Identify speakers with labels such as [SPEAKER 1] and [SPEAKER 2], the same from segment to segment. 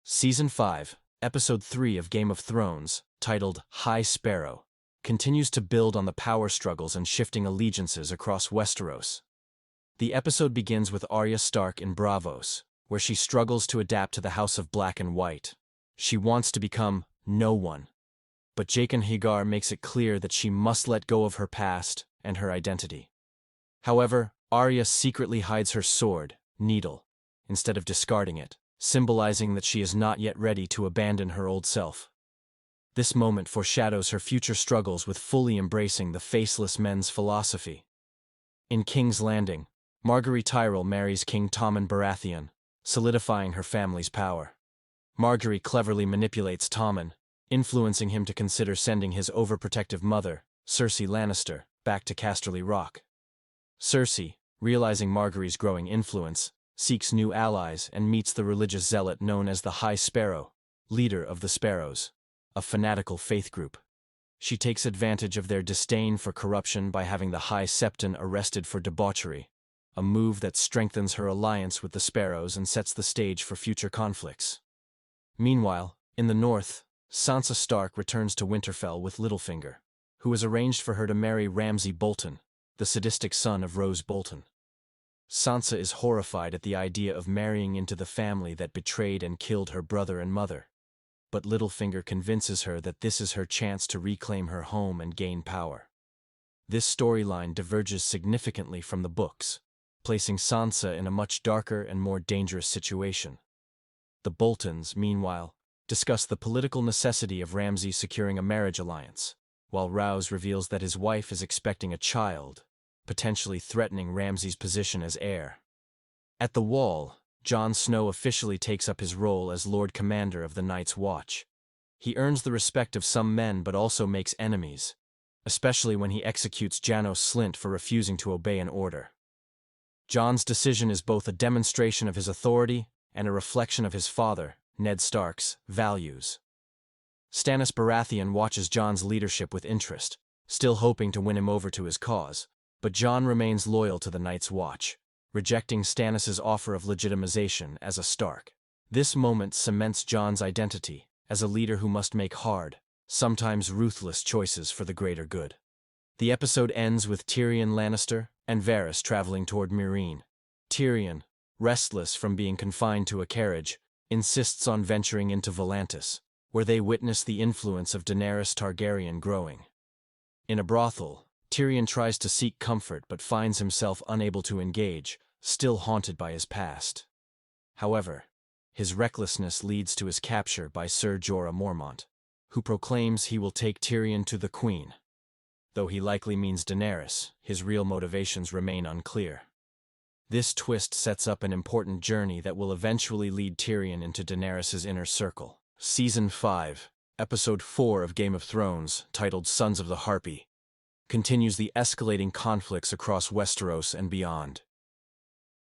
[SPEAKER 1] Season 5, Episode 3 of Game of Thrones, titled High Sparrow, continues to build on the power struggles and shifting allegiances across Westeros. The episode begins with Arya Stark in Braavos, where she struggles to adapt to the House of Black and White. She wants to become no one. But Jaqen H'ghar makes it clear that she must let go of her past and her identity. However, Arya secretly hides her sword, Needle, instead of discarding it, symbolizing that she is not yet ready to abandon her old self. This moment foreshadows her future struggles with fully embracing the faceless men's philosophy. In King's Landing, Margaery Tyrell marries King Tommen Baratheon, solidifying her family's power. Margaery cleverly manipulates Tommen, influencing him to consider sending his overprotective mother, Cersei Lannister, back to Casterly Rock. Cersei, realizing Margaery's growing influence, seeks new allies and meets the religious zealot known as the High Sparrow, leader of the Sparrows, a fanatical faith group. She takes advantage of their disdain for corruption by having the High Septon arrested for debauchery, a move that strengthens her alliance with the Sparrows and sets the stage for future conflicts. Meanwhile, in the north, Sansa Stark returns to Winterfell with Littlefinger, who has arranged for her to marry Ramsay Bolton, the sadistic son of Rose Bolton. Sansa is horrified at the idea of marrying into the family that betrayed and killed her brother and mother. But Littlefinger convinces her that this is her chance to reclaim her home and gain power. This storyline diverges significantly from the books, placing Sansa in a much darker and more dangerous situation. The Boltons, meanwhile, discuss the political necessity of Ramsay securing a marriage alliance, while Rouse reveals that his wife is expecting a child, potentially threatening Ramsay's position as heir. At the Wall, Jon Snow officially takes up his role as Lord Commander of the Night's Watch. He earns the respect of some men but also makes enemies, especially when he executes Janos Slynt for refusing to obey an order. Jon's decision is both a demonstration of his authority and a reflection of his father, Ned Stark's, values. Stannis Baratheon watches Jon's leadership with interest, still hoping to win him over to his cause, but Jon remains loyal to the Night's Watch, rejecting Stannis' offer of legitimization as a Stark. This moment cements Jon's identity as a leader who must make hard, sometimes ruthless choices for the greater good. The episode ends with Tyrion Lannister and Varys traveling toward Meereen. Tyrion, restless from being confined to a carriage, insists on venturing into Volantis, where they witness the influence of Daenerys Targaryen growing. In a brothel, Tyrion tries to seek comfort but finds himself unable to engage, still haunted by his past. However, his recklessness leads to his capture by Ser Jorah Mormont, who proclaims he will take Tyrion to the Queen. Though he likely means Daenerys, his real motivations remain unclear. This twist sets up an important journey that will eventually lead Tyrion into Daenerys' inner circle. Season 5, Episode 4 of Game of Thrones, titled Sons of the Harpy, continues the escalating conflicts across Westeros and beyond.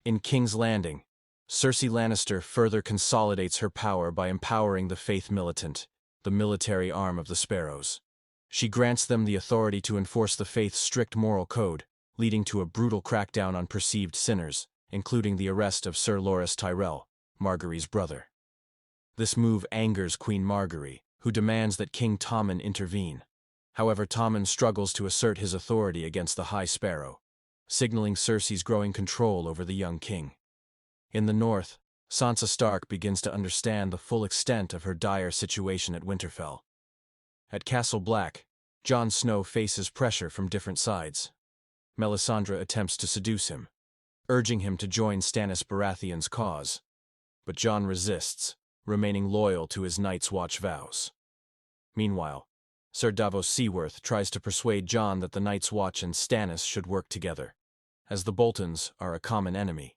[SPEAKER 1] In King's Landing, Cersei Lannister further consolidates her power by empowering the Faith Militant, the military arm of the Sparrows. She grants them the authority to enforce the Faith's strict moral code, leading to a brutal crackdown on perceived sinners, including the arrest of Sir Loras Tyrell, Margaery's brother. This move angers Queen Margaery, who demands that King Tommen intervene. However, Tommen struggles to assert his authority against the High Sparrow, signaling Cersei's growing control over the young king. In the north, Sansa Stark begins to understand the full extent of her dire situation at Winterfell. At Castle Black, Jon Snow faces pressure from different sides. Melisandre attempts to seduce him, urging him to join Stannis Baratheon's cause. But Jon resists, remaining loyal to his Night's Watch vows. Meanwhile, Sir Davos Seaworth tries to persuade Jon that the Night's Watch and Stannis should work together, as the Boltons are a common enemy.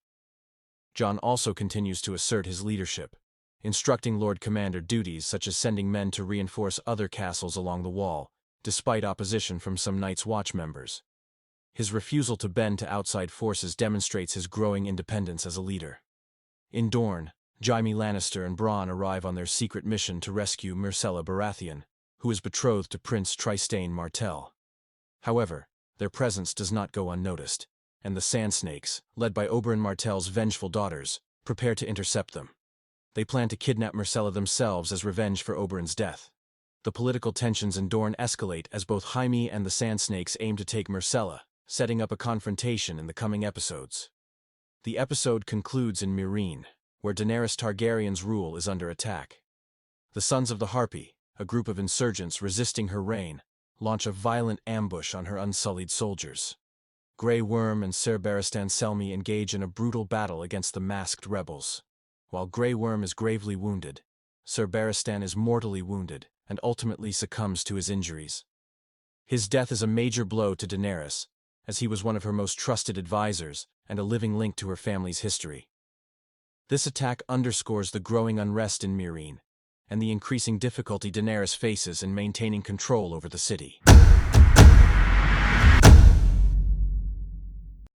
[SPEAKER 1] Jon also continues to assert his leadership, instructing Lord Commander duties such as sending men to reinforce other castles along the Wall, despite opposition from some Night's Watch members. His refusal to bend to outside forces demonstrates his growing independence as a leader. In Dorne, Jaime Lannister and Bronn arrive on their secret mission to rescue Myrcella Baratheon, who is betrothed to Prince Trystane Martell. However, their presence does not go unnoticed, and the Sand Snakes, led by Oberyn Martell's vengeful daughters, prepare to intercept them. They plan to kidnap Myrcella themselves as revenge for Oberyn's death. The political tensions in Dorne escalate as both Jaime and the Sand Snakes aim to take Myrcella, setting up a confrontation in the coming episodes. The episode concludes in Meereen, where Daenerys Targaryen's rule is under attack. The Sons of the Harpy, a group of insurgents resisting her reign, launch a violent ambush on her unsullied soldiers. Grey Worm and Ser Barristan Selmy engage in a brutal battle against the masked rebels. While Grey Worm is gravely wounded, Ser Barristan is mortally wounded and ultimately succumbs to his injuries. His death is a major blow to Daenerys, as he was one of her most trusted advisors and a living link to her family's history. This attack underscores the growing unrest in Meereen and the increasing difficulty Daenerys faces in maintaining control over the city.